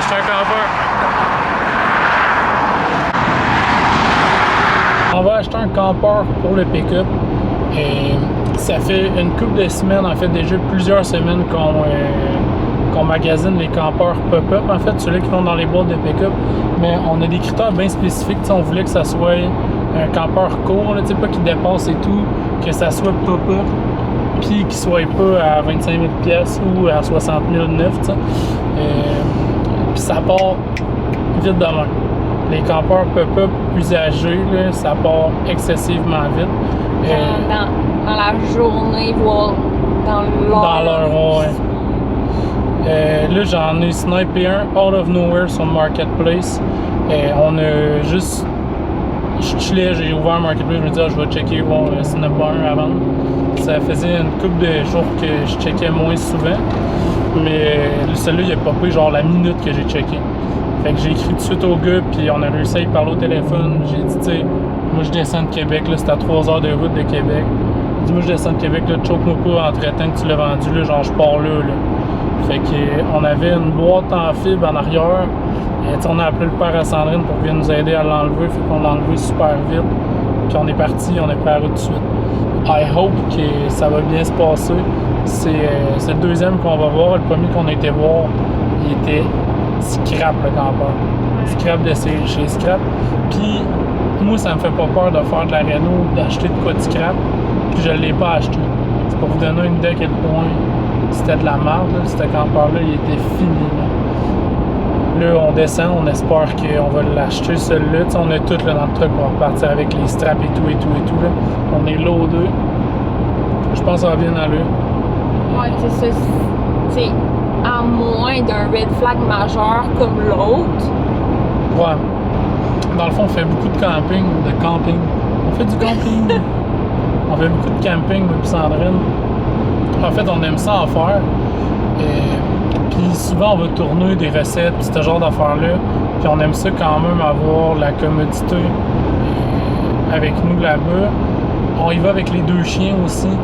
acheté un campeur. On va acheter un campeur pour le pick-up. Ça fait une couple de semaines, en fait déjà plusieurs semaines qu'on magasine les campeurs pop-up, en fait, ceux-là qui vont dans les boîtes de pick-up. Mais on a des critères bien spécifiques. On voulait que ça soit un campeur court, là, pas qui dépasse et tout, que ça soit pop-up, puis qu'il soit pas à 25 000 $ ou à 60 000 neuf. Puis ça part vite de main. Les campeurs pop-up usagés, là, ça part excessivement vite. Dans la journée, voire dans l'heure. Dans l'heure, ouais. Là, j'en ai snipé un out of nowhere sur le Marketplace. On a juste... j'ai ouvert le Marketplace, je me disais, je vais checker, bon, s'il n'y en a pas un avant. Ça faisait une couple de jours que je checkais moins souvent. Mais celui-là, il a popé genre la minute que j'ai checké. Fait que j'ai écrit tout de suite au gars, puis on a réussi à y parler au téléphone. J'ai dit, tu sais, moi je descends de Québec, là, c'est à 3 heures de route de Québec. J'ai dit, moi je descends de Québec, là, choke-moi pas entre-temps que tu l'as vendu, là, genre je pars là. Fait qu'on avait une boîte en fibre en arrière. On a appelé le père à Sandrine pour qu'il vienne nous aider à l'enlever, fait qu'on l'a enlevé super vite. Puis on est parti, on est pris à la route tout de suite. I hope que ça va bien se passer. C'est le deuxième qu'on va voir. Le premier qu'on a été voir, il était scrap le campeur. Scrap de chez Scrap. Puis moi, ça me fait pas peur de faire de la réno, d'acheter de quoi de scrap. Puis je l'ai pas acheté. C'est pour vous donner une idée à quel point c'était de la merde. Ce campeur-là, il était fini. Là, on descend, on espère qu'on va l'acheter celui-là. On a tout là, dans le truc pour repartir avec les straps et tout. Là. On est loadé. Je pense que ça va bien aller. Ouais, c'est ça. C'est à moins d'un red flag majeur comme l'autre. Ouais. Dans le fond, on fait beaucoup de camping. On fait du camping. On fait beaucoup de camping, moi et Sandrine. En fait, on aime ça en faire. Puis souvent, on va tourner des recettes, ce genre d'affaires-là. Puis on aime ça quand même avoir la commodité avec nous là-bas. On y va avec les deux chiens aussi.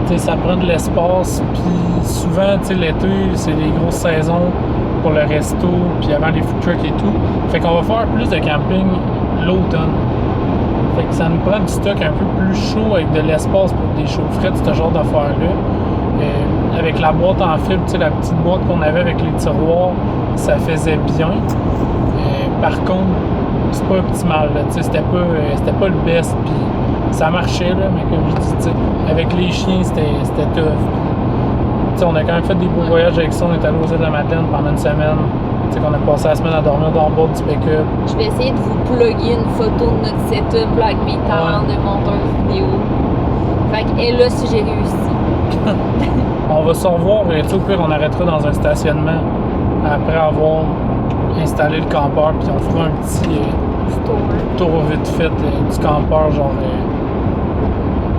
T'sais, ça prend de l'espace. Puis souvent, l'été, c'est des grosses saisons pour le resto, puis avant les food trucks et tout. Fait qu'on va faire plus de camping l'automne. Fait que ça nous prend du stock un peu plus chaud avec de l'espace pour des chaufferettes, ce genre d'affaires-là. Avec la boîte en fibre, la petite boîte qu'on avait avec les tiroirs, ça faisait bien. Par contre, c'est pas optimal, c'était pas le best, puis ça marchait, là, mais comme je dis, avec les chiens, c'était tough. Puis, on a quand même fait des beaux voyages avec ça, on est allé aux Îles-de-la-Madeleine pendant une semaine. On a passé la semaine à dormir dans le bord du pick-up. Je vais essayer de vous plugger une photo de notre setup là, avec mes talents de monteur vidéo. Fait qu'elle là si j'ai réussi. On va se revoir et au pire on arrêtera dans un stationnement après avoir installé le campeur, puis on fera un petit tour vite fait du campeur genre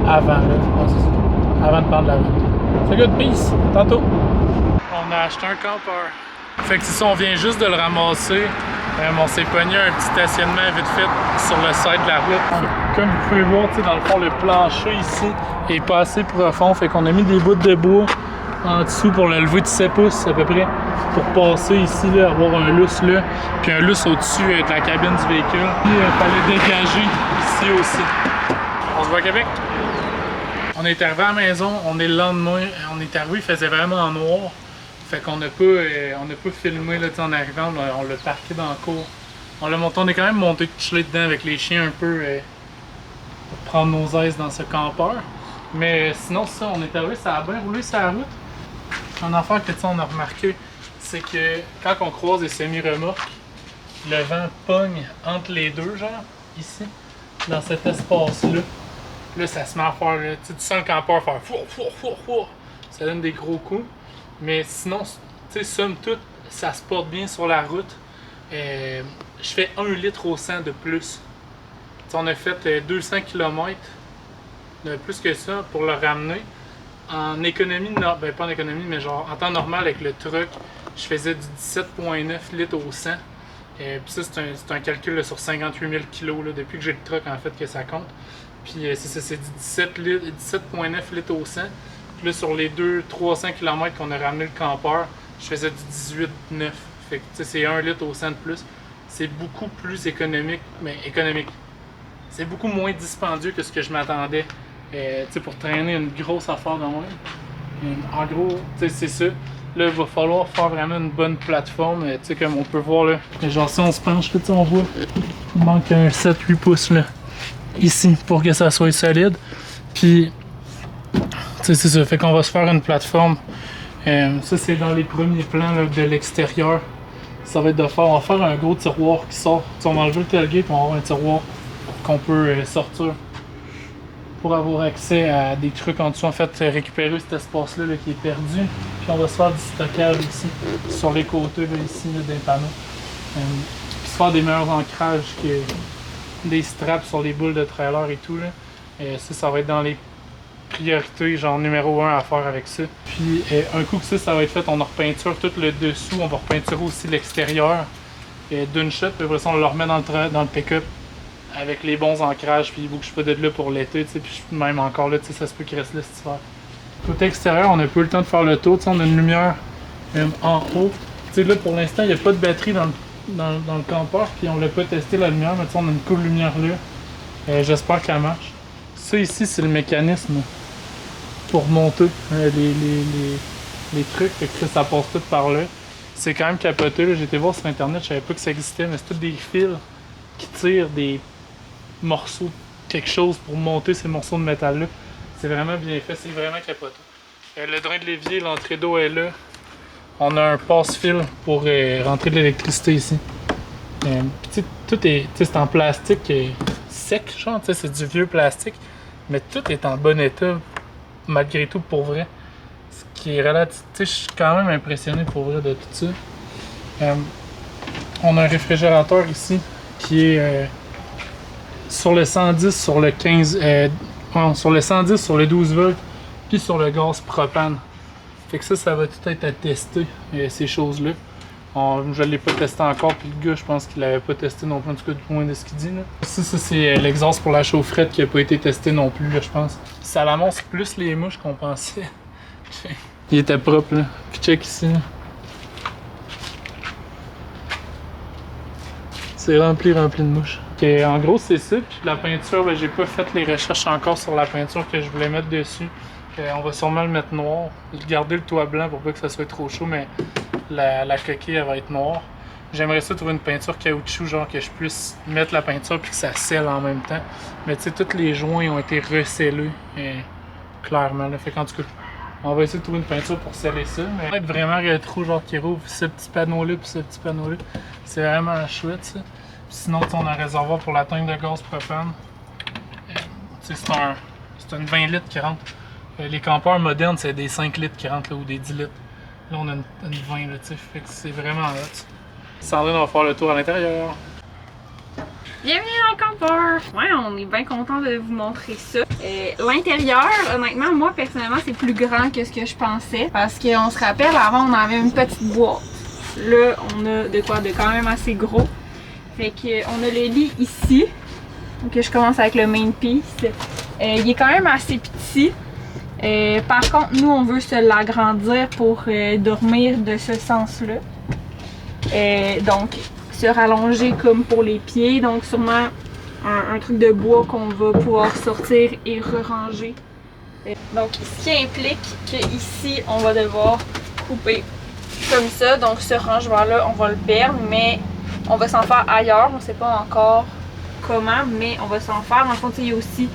avant là, avant de prendre la route. C'est good, peace, tantôt. On a acheté un campeur. Fait que c'est ça, on vient juste de le ramasser. On s'est pogné un petit stationnement vite fait sur le side de la route. Comme vous pouvez voir, dans le fond, le plancher ici est pas assez profond. Fait qu'on a mis des bouts de bois en dessous pour le lever de 7 pouces à peu près. Pour passer ici, là, avoir un lousse là. Puis un lousse au-dessus de la cabine du véhicule. Puis il fallait dégager ici aussi. On se voit à Québec. On est arrivé à la maison, on est le lendemain. On est arrivé, il faisait vraiment noir. Fait qu'on n'a pas filmé là, en arrivant, on l'a parqué dans le cours. On est quand même monté coucher dedans avec les chiens un peu pour prendre nos aises dans ce campeur. Mais sinon ça, on est arrivé, ça a bien roulé sur la route. Une affaire que on a remarqué, c'est que quand on croise des semi-remorques, le vent pogne entre les deux, genre, ici, dans cet espace-là. Là, ça se met à faire, là, tu sens le campeur faire four. Ça donne des gros coups. Mais sinon, tu sais, somme toute, ça se porte bien sur la route. Je fais 1 litre au 100 de plus. T'sais, on a fait 200 km de plus que ça pour le ramener. En économie, ben pas en économie, mais genre en temps normal avec le truck, je faisais du 17,9 litres au 100. Puis ça, c'est un calcul là, sur 58 000 kg depuis que j'ai le truck en fait que ça compte. Puis c'est du 17,9 litres au 100. Puis là, sur les 200-300 km qu'on a ramené le campeur, je faisais du 18,9. Fait que c'est 1 litre au 100 de plus. C'est beaucoup plus économique, mais économique. C'est beaucoup moins dispendieux que ce que je m'attendais pour traîner une grosse affaire dans moi. En gros, c'est ça. Là, il va falloir faire vraiment une bonne plateforme. Comme on peut voir là. Genre si on se penche, là, on voit. Il manque un 7-8 pouces là. Ici pour que ça soit solide. Puis c'est ça. Fait qu'on va se faire une plateforme. Ça c'est dans les premiers plans là, de l'extérieur. Ça va être de faire. On va faire un gros tiroir qui sort. On va enlever le tailgate et on va avoir un tiroir qu'on peut sortir pour avoir accès à des trucs en dessous. En fait, récupérer cet espace-là là, qui est perdu. Puis on va se faire du stockage ici, sur les côtés, là, ici, là, des panneaux. Puis se faire des meilleurs ancrages que des straps sur les boules de trailer et tout. Là. Ça va être dans les priorités, genre numéro 1 à faire avec ça. Puis un coup que ça va être fait, on en repeinture tout le dessous. On va repeinturer aussi l'extérieur d'une shot. Puis après ça, on le remet dans le pick-up avec les bons ancrages, puis il bouge pas de là pour l'été, puis même encore là, ça se peut qu'il reste là cet hiver. Côté extérieur, on n'a pas eu le temps de faire le tour, on a une lumière en haut. Là, pour l'instant, il n'y a pas de batterie dans le campeur, puis on l'a pas testé la lumière, mais on a une cool lumière là. J'espère qu'elle marche. Ça ici, c'est le mécanisme pour monter les trucs, fait que ça passe tout par là. C'est quand même capoté, j'ai été voir sur internet, je savais pas que ça existait, mais c'est tous des fils qui tirent des morceaux, quelque chose pour monter ces morceaux de métal là. C'est vraiment bien fait, c'est vraiment capoté. Le drain de l'évier, l'entrée d'eau est là. On a un passe-fil pour rentrer de l'électricité ici. Tout est, c'est en plastique sec, genre, c'est du vieux plastique, mais tout est en bon état malgré tout pour vrai. Ce qui est relatif, je suis quand même impressionné pour vrai de tout ça. On a un réfrigérateur ici qui est sur le 110, sur le 15, sur le 110, sur le 12 volts, puis sur le gaz propane. Fait que ça va tout être à tester, ces choses-là. Je ne l'ai pas testé encore, puis le gars, je pense qu'il l'avait pas testé non plus, en tout cas, du moins de ce qu'il dit. Là. Ça c'est l'exhaust pour la chaufferette qui n'a pas été testé non plus, là, je pense. Ça l'annonce plus les mouches qu'on pensait. Il était propre, là. Puis check ici, là. C'est rempli de mouches. Okay, en gros, c'est ça. Puis la peinture, j'ai pas fait les recherches encore sur la peinture que je voulais mettre dessus. On va sûrement le mettre noir. Garder le toit blanc pour pas que ça soit trop chaud, mais la coquille, elle va être noire. J'aimerais ça trouver une peinture caoutchouc, genre que je puisse mettre la peinture puis que ça scelle en même temps. Mais tu sais, tous les joints ont été recellés, clairement. Là. Fait qu'en tout cas, on va essayer de trouver une peinture pour sceller ça. Mais ça va être vraiment rétro, genre qui rouvre ce petit panneau-là puis ce petit panneau-là. C'est vraiment chouette, ça. Sinon, on a un réservoir pour la tank de gaz propane. C'est une 20 litres qui rentre. Les campeurs modernes, c'est des 5 litres qui rentrent là, ou des 10 litres. Là, on a une 20, là, fait que c'est vraiment hot. Sandrine va faire le tour à l'intérieur. Bienvenue dans le campeur! Ouais, on est bien content de vous montrer ça. L'intérieur, honnêtement, moi personnellement, c'est plus grand que ce que je pensais. Parce qu'on se rappelle, avant, on avait une petite boîte. Là, on a de quoi de quand même assez gros. Fait que on a le lit ici. Donc je commence avec le main piece. Il est quand même assez petit. Par contre, nous, on veut se l'agrandir pour dormir de ce sens-là. Donc, se rallonger comme pour les pieds. Donc, sûrement un truc de bois qu'on va pouvoir sortir et re-ranger. Donc, ce qui implique qu'ici, on va devoir couper comme ça. Donc, ce rangement-là, on va le perdre, mais on va s'en faire ailleurs. On ne sait pas encore comment, mais on va s'en faire. En fait, il y a aussi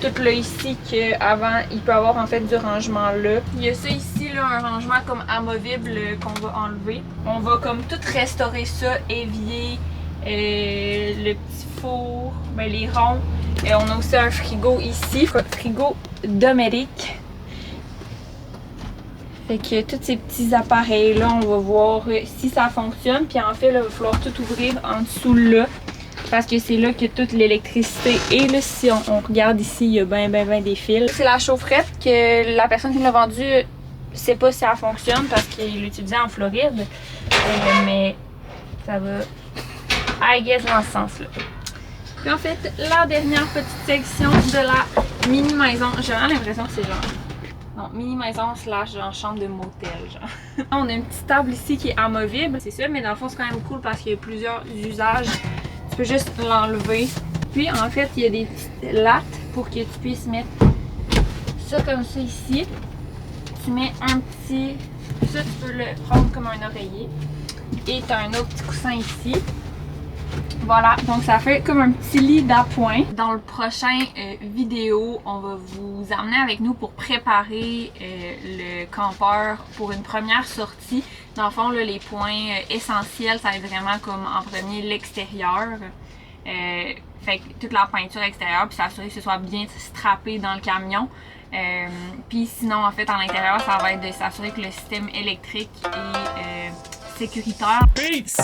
tout là ici qu'avant, il peut y avoir en fait du rangement là. Il y a ça ici, là, un rangement comme amovible qu'on va enlever. On va comme tout restaurer ça, évier, le petit four, ben, les ronds. Et on a aussi un frigo ici, frigo Dométic. Fait que tous ces petits appareils là, on va voir si ça fonctionne. Puis en fait, là, il va falloir tout ouvrir en dessous là. Parce que c'est là que toute l'électricité est. Là, si on regarde ici, il y a ben des fils. C'est la chaufferette que la personne qui l'a vendue sait pas si elle fonctionne parce qu'il l'utilisait en Floride. Mais ça va, I guess, dans ce sens-là. Puis en fait, la dernière petite section de la mini-maison, j'ai vraiment l'impression que c'est genre Non, mini-maison slash genre chambre de motel, genre. On a une petite table ici qui est amovible, c'est ça, mais dans le fond, c'est quand même cool parce qu'il y a plusieurs usages. Tu peux juste l'enlever. Puis, en fait, il y a des petites lattes pour que tu puisses mettre ça comme ça ici. Tu mets un petit... Ça, tu peux le prendre comme un oreiller. Et tu as un autre petit coussin ici. Voilà, donc ça fait comme un petit lit d'appoint. Dans le prochain vidéo, on va vous amener avec nous pour préparer le campeur pour une première sortie. Dans le fond, là, les points essentiels, ça va être vraiment comme en premier l'extérieur. Fait que toute la peinture extérieure, puis s'assurer que ce soit bien strappé dans le camion. Puis sinon, en fait, à l'intérieur, ça va être de s'assurer que le système électrique est sécuritaire. Peace!